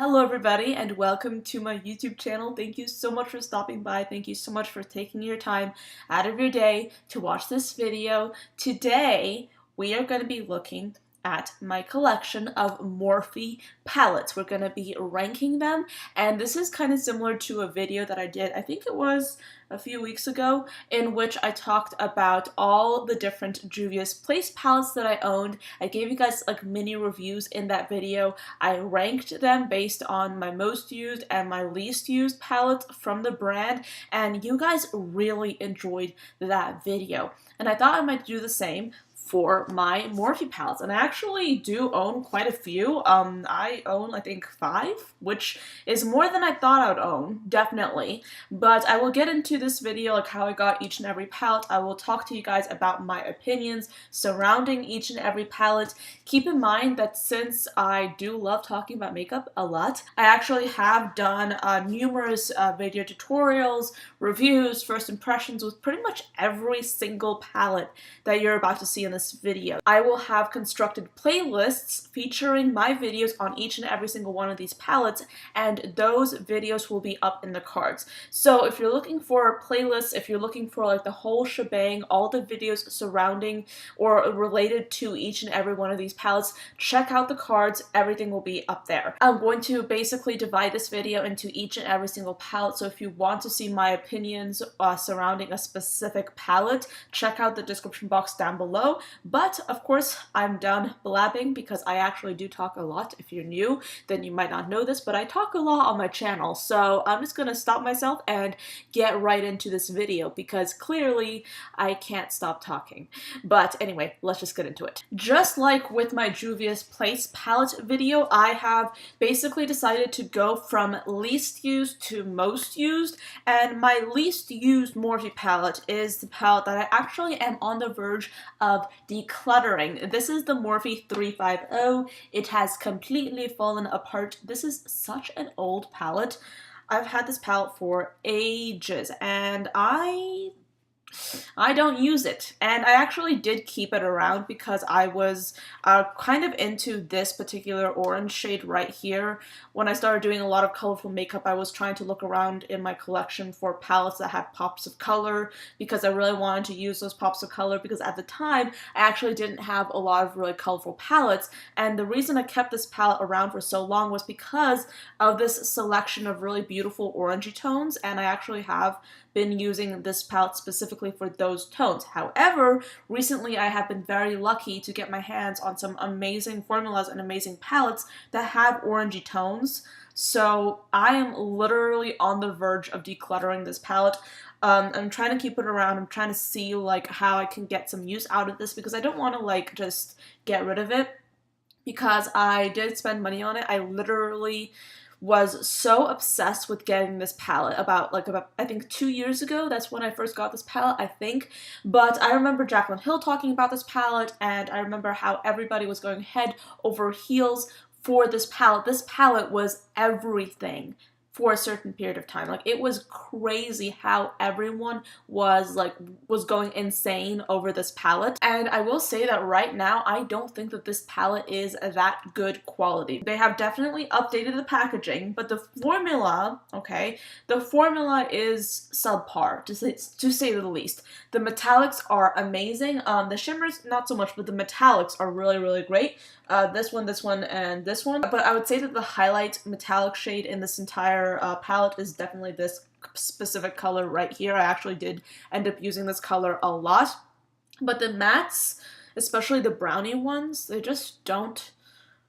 Hello everybody and welcome to my YouTube channel. Thank you so much for stopping by. Thank you so much for taking your time out of your day to watch this video. Today we are going to be looking at my collection of Morphe palettes. We're going to be ranking them, and this is kind of similar to a video that I did, I think it was a few weeks ago, in which I talked about all the different Juvia's Place palettes that I owned. I gave you guys like mini reviews in that video. I ranked them based on my most used and my least used palettes from the brand, and you guys really enjoyed that video. And I thought I might do the same for my Morphe palettes, and I actually do own quite a few. I own, I think, 5, which is more than I thought I would own, definitely. But I will get into this video, like how I got each and every palette. I will talk to you guys about my opinions surrounding each and every palette. Keep in mind that since I do love talking about makeup a lot, I actually have done numerous video tutorials, reviews, first impressions with pretty much every single palette that you're about to see in this video. I will have constructed playlists featuring my videos on each and every single one of these palettes, and those videos will be up in the cards. So if you're looking for playlists, if you're looking for like the whole shebang, all the videos surrounding or related to each and every one of these palettes, check out the cards. Everything will be up there. I'm going to basically divide this video into each and every single palette, so if you want to see my opinions surrounding a specific palette, check out the description box down below. But of course, I'm done blabbing because I actually do talk a lot. If you're new, then you might not know this, but I talk a lot on my channel. So I'm just gonna stop myself and get right into this video because clearly I can't stop talking. But anyway, let's just get into it. Just like with my Juvia's Place palette video, I have basically decided to go from least used to most used, and my least used Morphe palette is the palette that I actually am on the verge of decluttering. This is the Morphe 350. It has completely fallen apart. This is such an old palette. I've had this palette for ages and I don't use it, and I actually did keep it around because I was kind of into this particular orange shade right here. When I started doing a lot of colorful makeup, I was trying to look around in my collection for palettes that had pops of color because I really wanted to use those pops of color, because at the time I actually didn't have a lot of really colorful palettes, and the reason I kept this palette around for so long was because of this selection of really beautiful orangey tones, and I actually have been using this palette specifically for those tones. However, recently I have been very lucky to get my hands on some amazing formulas and amazing palettes that have orangey tones. So I am literally on the verge of decluttering this palette. I'm trying to keep it around. I'm trying to see like how I can get some use out of this, because I don't want to like just get rid of it, because I did spend money on it. I literally was so obsessed with getting this palette about I think 2 years ago. That's when I first got this palette, I think. But I remember Jaclyn Hill talking about this palette, and I remember how everybody was going head over heels for this palette. This palette was everything for a certain period of time. Like, it was crazy how everyone was going insane over this palette. And I will say that right now, I don't think that this palette is that good quality. They have definitely updated the packaging, but the formula, okay, the formula is subpar, to say the least. The metallics are amazing. The shimmers, not so much, but the metallics are really, really great. This one, and this one. But I would say that the highlight metallic shade in this entire palette is definitely this specific color right here. I actually did end up using this color a lot. But the mattes, especially the brownie ones, they just don't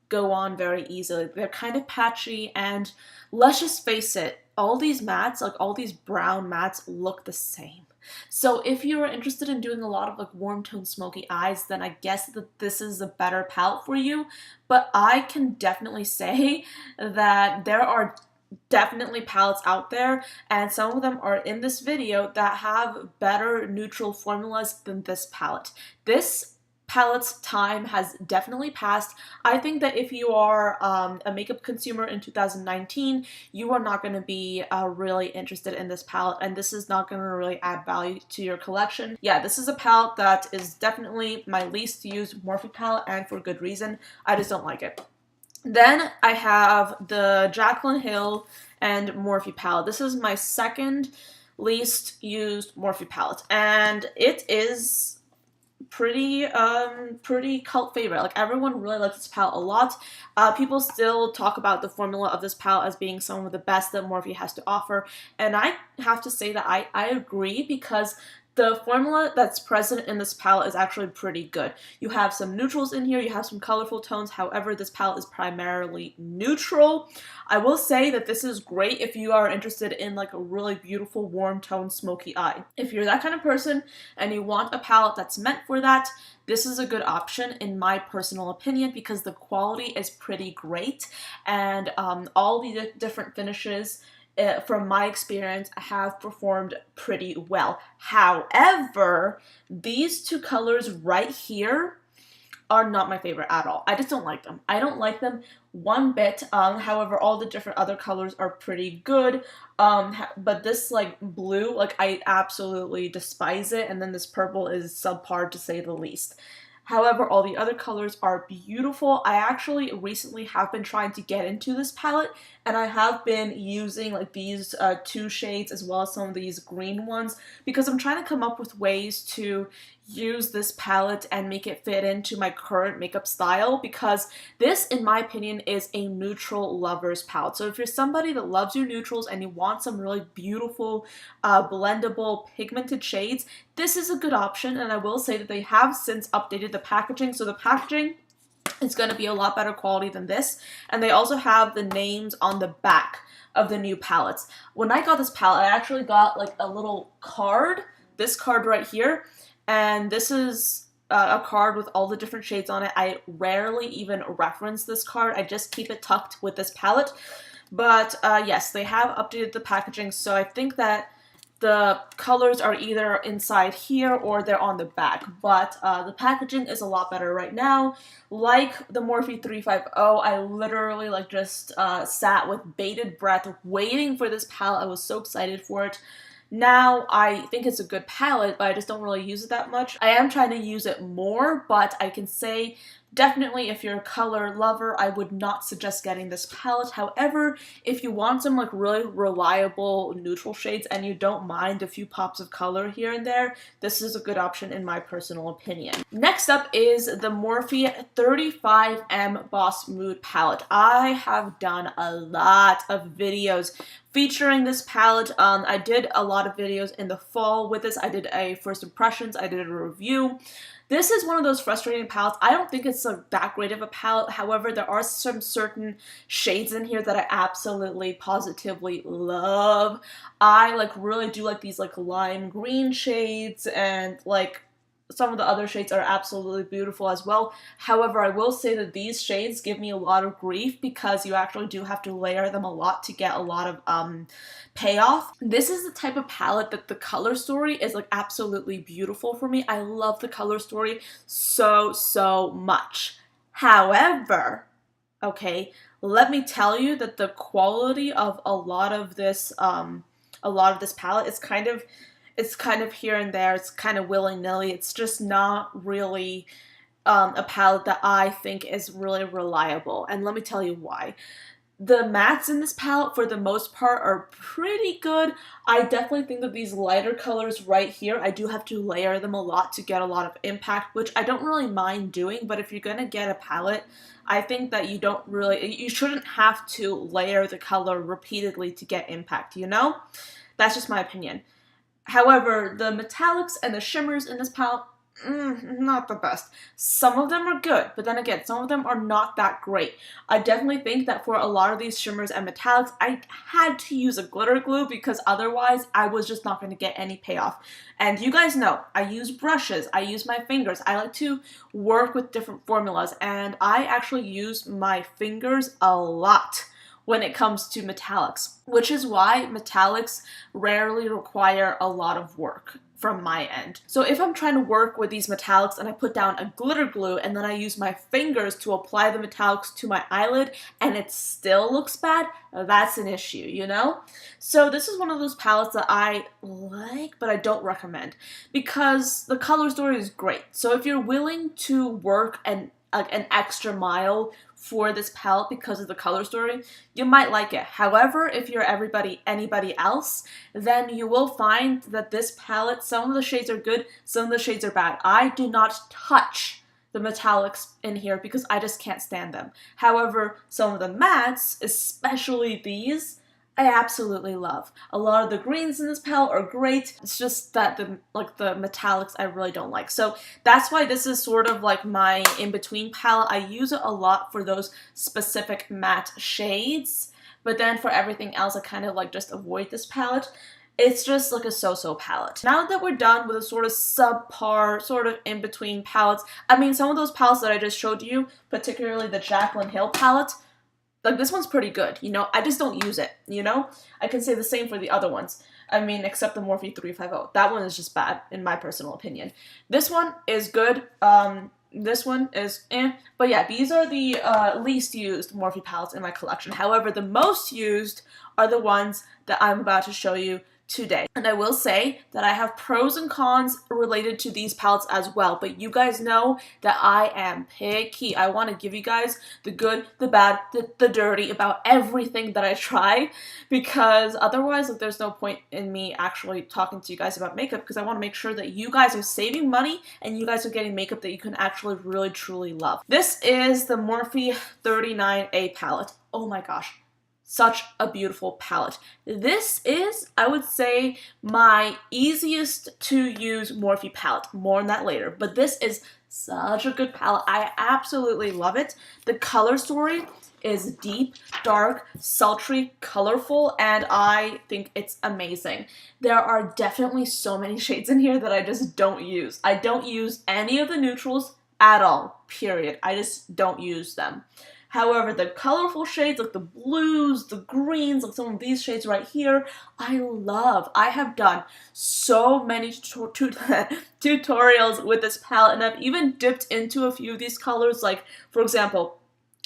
go on very easily. They're kind of patchy, and let's just face it, all these mattes, like all these brown mattes, look the same. So if you're interested in doing a lot of like warm tone smoky eyes, then I guess that this is a better palette for you. But I can definitely say that there are definitely palettes out there, and some of them are in this video, that have better neutral formulas than this palette. This palette's time has definitely passed. I think that if you are a makeup consumer in 2019, you are not going to be really interested in this palette, and this is not going to really add value to your collection. Yeah, this is a palette that is definitely my least used Morphe palette, and for good reason. I just don't like it. Then I have the Jaclyn Hill and Morphe palette. This is my second least used Morphe palette, and it is pretty cult favorite. Like, everyone really likes this palette a lot. People still talk about the formula of this palette as being some of the best that Morphe has to offer, and I have to say that I agree, because the formula that's present in this palette is actually pretty good. You have some neutrals in here, you have some colorful tones, however this palette is primarily neutral. I will say that this is great if you are interested in like a really beautiful warm tone smoky eye. If you're that kind of person and you want a palette that's meant for that, this is a good option in my personal opinion, because the quality is pretty great, and all the different finishes from my experience, have performed pretty well. However, these two colors right here are not my favorite at all. I just don't like them. I don't like them one bit. However, all the different other colors are pretty good. But this like blue, like, I absolutely despise it, and then this purple is subpar to say the least. However, all the other colors are beautiful. I actually recently have been trying to get into this palette, and I have been using like these two shades as well as some of these green ones, because I'm trying to come up with ways to use this palette and make it fit into my current makeup style, because this, in my opinion, is a neutral lover's palette. So if you're somebody that loves your neutrals and you want some really beautiful blendable pigmented shades, this is a good option. And I will say that they have since updated the packaging, so the packaging is going to be a lot better quality than this, and they also have the names on the back of the new palettes. When I got this palette, I actually got like a little card, this card right here, and this is a card with all the different shades on it. I rarely even reference this card. I just keep it tucked with this palette. But yes, they have updated the packaging, so I think that the colors are either inside here or they're on the back, but the packaging is a lot better right now. Like the Morphe 350, I literally like just sat with bated breath waiting for this palette. I was so excited for it. Now, I think it's a good palette, but I just don't really use it that much. I am trying to use it more, but I can say definitely if you're a color lover, I would not suggest getting this palette. However, if you want some like really reliable neutral shades and you don't mind a few pops of color here and there, this is a good option in my personal opinion. Next up is the Morphe 35M Boss Mood palette. I have done a lot of videos featuring this palette. I did a lot of videos in the fall with this. I did a first impressions, I did a review. This is one of those frustrating palettes. I don't think it's that great of a palette. However, there are some certain shades in here that I absolutely positively love. I like really do like these like lime green shades, and like some of the other shades are absolutely beautiful as well. However, I will say that these shades give me a lot of grief because you actually do have to layer them a lot to get a lot of payoff. This is the type of palette that the color story is like absolutely beautiful for me. I love the color story so much. However, okay, let me tell you that the quality of a lot of this palette is kind of here and there. It's kind of willy-nilly. It's just not really a palette that I think is really reliable. And let me tell you why. The mattes in this palette, for the most part, are pretty good. I definitely think that these lighter colors right here, I do have to layer them a lot to get a lot of impact, which I don't really mind doing. But if you're gonna get a palette, I think that you shouldn't have to layer the color repeatedly to get impact, you know? That's just my opinion. However, the metallics and the shimmers in this palette, not the best. Some of them are good, but then again, some of them are not that great. I definitely think that for a lot of these shimmers and metallics, I had to use a glitter glue because otherwise I was just not going to get any payoff. And you guys know, I use brushes, I use my fingers, I like to work with different formulas, and I actually use my fingers a lot when it comes to metallics, which is why metallics rarely require a lot of work from my end. So if I'm trying to work with these metallics and I put down a glitter glue and then I use my fingers to apply the metallics to my eyelid and it still looks bad, that's an issue, you know? So this is one of those palettes that I like, but I don't recommend because the color story is great. So if you're willing to work an extra mile for this palette because of the color story, you might like it. However, if you're anybody else, then you will find that this palette, some of the shades are good, some of the shades are bad. I do not touch the metallics in here because I just can't stand them. However, some of the mattes, especially these, I absolutely love. A lot of the greens in this palette are great. It's just that the metallics I really don't like. So that's why this is sort of like my in-between palette. I use it a lot for those specific matte shades, but then for everything else I kind of like just avoid this palette. It's just like a so-so palette. Now that we're done with a sort of subpar, sort of in-between palettes, I mean, some of those palettes that I just showed you, particularly the Jaclyn Hill palette, like, this one's pretty good, you know? I just don't use it, you know? I can say the same for the other ones. I mean, except the Morphe 350. That one is just bad, in my personal opinion. This one is good. This one is eh. But yeah, these are the least used Morphe palettes in my collection. However, the most used are the ones that I'm about to show you today. And I will say that I have pros and cons related to these palettes as well, but you guys know that I am picky. I want to give you guys the good, the bad, the dirty about everything that I try, because otherwise, like, there's no point in me actually talking to you guys about makeup, because I want to make sure that you guys are saving money and you guys are getting makeup that you can actually really truly love. This is the Morphe 39A palette. Oh my gosh. Such a beautiful palette. This is, I would say, my easiest to use Morphe palette. More on that later. But this is such a good palette. I absolutely love it. The color story is deep, dark, sultry, colorful, and I think it's amazing. There are definitely so many shades in here that I just don't use. I don't use any of the neutrals at all, period. I just don't use them. However, the colorful shades, like the blues, the greens, like some of these shades right here, I love. I have done so many tutorials with this palette, and I've even dipped into a few of these colors. Like, for example,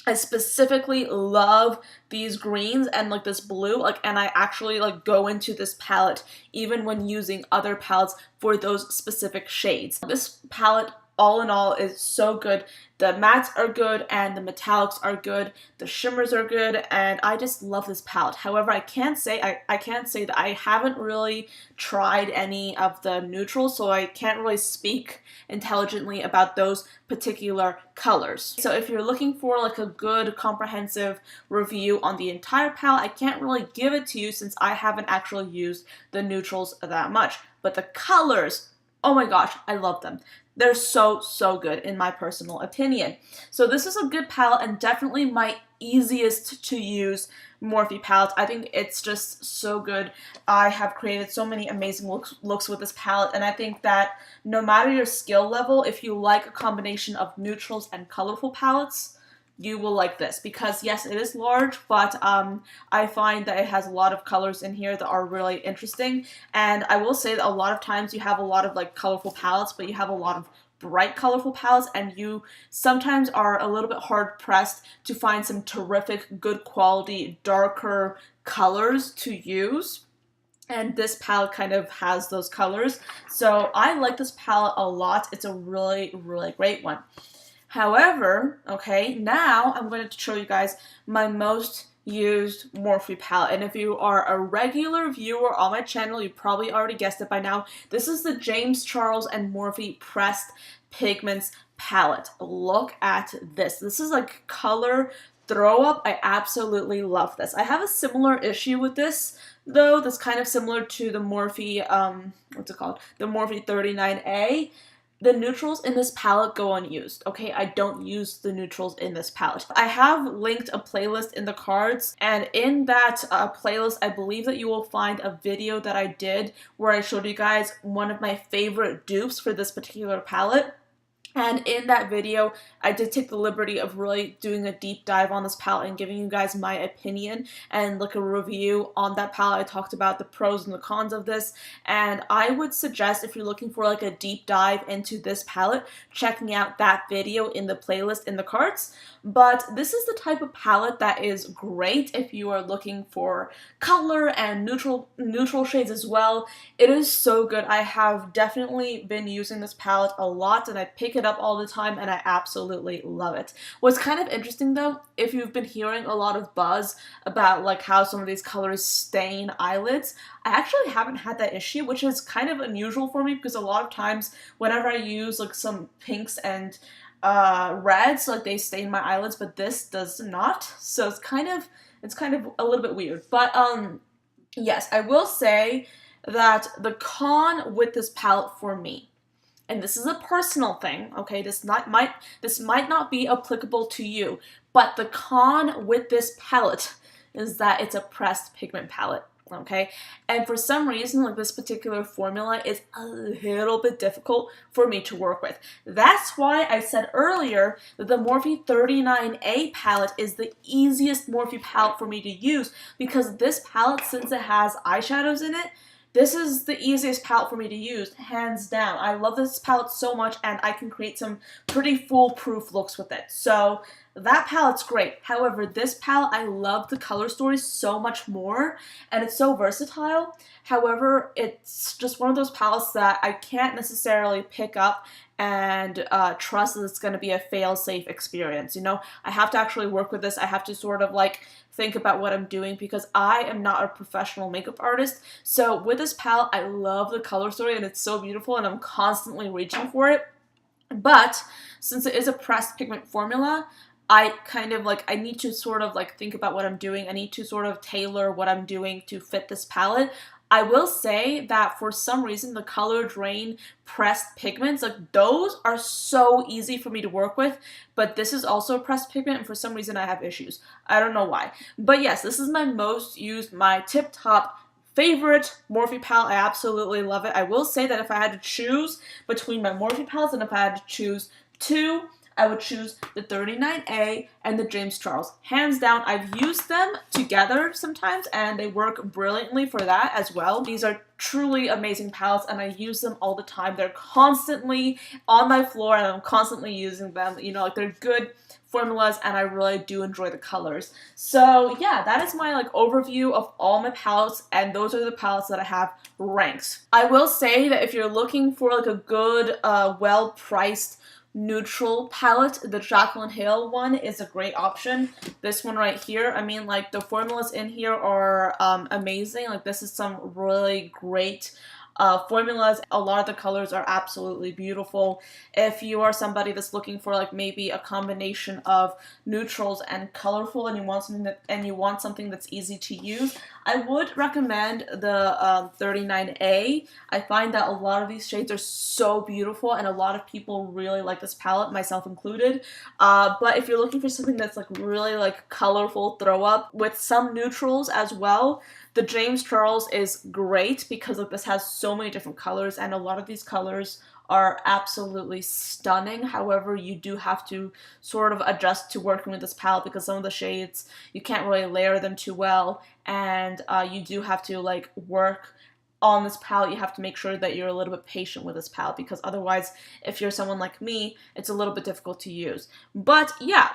I specifically love these greens and like this blue, like, and I actually like go into this palette even when using other palettes for those specific shades. This palette, all in all, is so good. The mattes are good and the metallics are good. The shimmers are good, and I just love this palette. However, I can't say that I haven't really tried any of the neutrals, so I can't really speak intelligently about those particular colors. So if you're looking for like a good comprehensive review on the entire palette, I can't really give it to you since I haven't actually used the neutrals that much. But the colors, oh my gosh, I love them. They're so, so good in my personal opinion. So this is a good palette and definitely my easiest to use Morphe palette. I think it's just so good. I have created so many amazing looks with this palette, and I think that no matter your skill level, if you like a combination of neutrals and colorful palettes, you will like this, because yes, it is large, but I find that it has a lot of colors in here that are really interesting. And I will say that a lot of times you have a lot of like colorful palettes, but you have a lot of bright colorful palettes, and you sometimes are a little bit hard pressed to find some terrific, good quality, darker colors to use. And this palette kind of has those colors. So I like this palette a lot. It's a really, really great one. However, okay, now I'm going to show you guys my most used Morphe palette. And if you are a regular viewer on my channel, you probably already guessed it by now. This is the James Charles and Morphe Pressed Pigments palette. Look at this. This is like color throw up. I absolutely love this. I have a similar issue with this, though, that's kind of similar to the Morphe, what's it called? The Morphe 39A. The neutrals in this palette go unused, okay? I don't use the neutrals in this palette. I have linked a playlist in the cards, and in that playlist, I believe that you will find a video that I did where I showed you guys one of my favorite dupes for this particular palette. And in that video, I did take the liberty of really doing a deep dive on this palette and giving you guys my opinion and like a review on that palette. I talked about the pros and the cons of this, and I would suggest, if you're looking for like a deep dive into this palette, checking out that video in the playlist in the cards. But this is the type of palette that is great if you are looking for color and neutral shades as well. It is so good. I have definitely been using this palette a lot, and I pick it it up all the time, and I absolutely love it. What's kind of interesting though, if you've been hearing a lot of buzz about like how some of these colors stain eyelids, I actually haven't had that issue, which is kind of unusual for me because a lot of times whenever I use like some pinks and reds, like they stain my eyelids, but this does not. So it's kind of a little bit weird. But yes, I will say that the con with this palette for me, and this is a personal thing, okay, this might not be applicable to you, but the con with this palette is that it's a pressed pigment palette. Okay, and for some reason, like this particular formula is a little bit difficult for me to work with. That's why I said earlier that the Morphe 39A palette is the easiest Morphe palette for me to use, because this palette, since it has eyeshadows in it, this is the easiest palette for me to use, hands down. I love this palette so much, and I can create some pretty foolproof looks with it. So that palette's great. However, this palette, I love the color story so much more, and it's so versatile. However, it's just one of those palettes that I can't necessarily pick up and trust that it's going to be a fail-safe experience. You know, I have to actually work with this. I have to sort of like think about what I'm doing, because I am not a professional makeup artist. So with this palette, I love the color story and it's so beautiful and I'm constantly reaching for it. But since it is a pressed pigment formula, I kind of like, I need to sort of like think about what I'm doing. I need to sort of tailor what I'm doing to fit this palette. I will say that for some reason, the Color Drain pressed pigments, like those are so easy for me to work with, but this is also a pressed pigment, and for some reason I have issues. I don't know why. But yes, this is my most used, my tip-top favorite Morphe palette. I absolutely love it. I will say that if I had to choose between my Morphe palettes, and if I had to choose two, I would choose the 39A and the James Charles. Hands down, I've used them together sometimes, and they work brilliantly for that as well. These are truly amazing palettes, and I use them all the time. They're constantly on my floor, and I'm constantly using them. You know, like they're good formulas, and I really do enjoy the colors. So yeah, that is my like overview of all my palettes, and those are the palettes that I have ranked. I will say that if you're looking for like a good, well-priced neutral palette, the Jaclyn Hill one is a great option. This one right here, I mean, like the formulas in here are amazing. Like this is some really great formulas. A lot of the colors are absolutely beautiful. If you are somebody that's looking for like maybe a combination of neutrals and colorful, and you want something that's easy to use, I would recommend the 39A. I find that a lot of these shades are so beautiful, and a lot of people really like this palette, myself included. But if you're looking for something that's like really like colorful throw up with some neutrals as well, the James Charles is great because this has so many different colors, and a lot of these colors are absolutely stunning. However, you do have to sort of adjust to working with this palette because some of the shades, you can't really layer them too well, and you do have to like work on this palette. You have to make sure that you're a little bit patient with this palette, because otherwise, if you're someone like me, it's a little bit difficult to use. But yeah,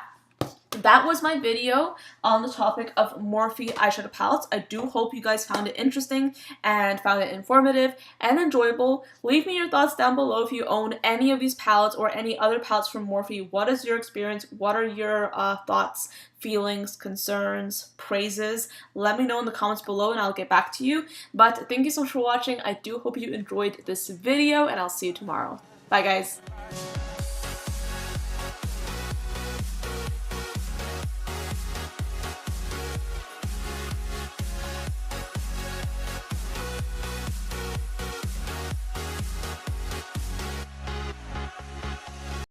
that was my video on the topic of Morphe eyeshadow palettes. I do hope you guys found it interesting and found it informative and enjoyable. Leave me your thoughts down below if you own any of these palettes or any other palettes from Morphe. What is your experience? What are your thoughts, feelings, concerns, praises? Let me know in the comments below and I'll get back to you. But thank you so much for watching. I do hope you enjoyed this video, and I'll see you tomorrow. Bye guys.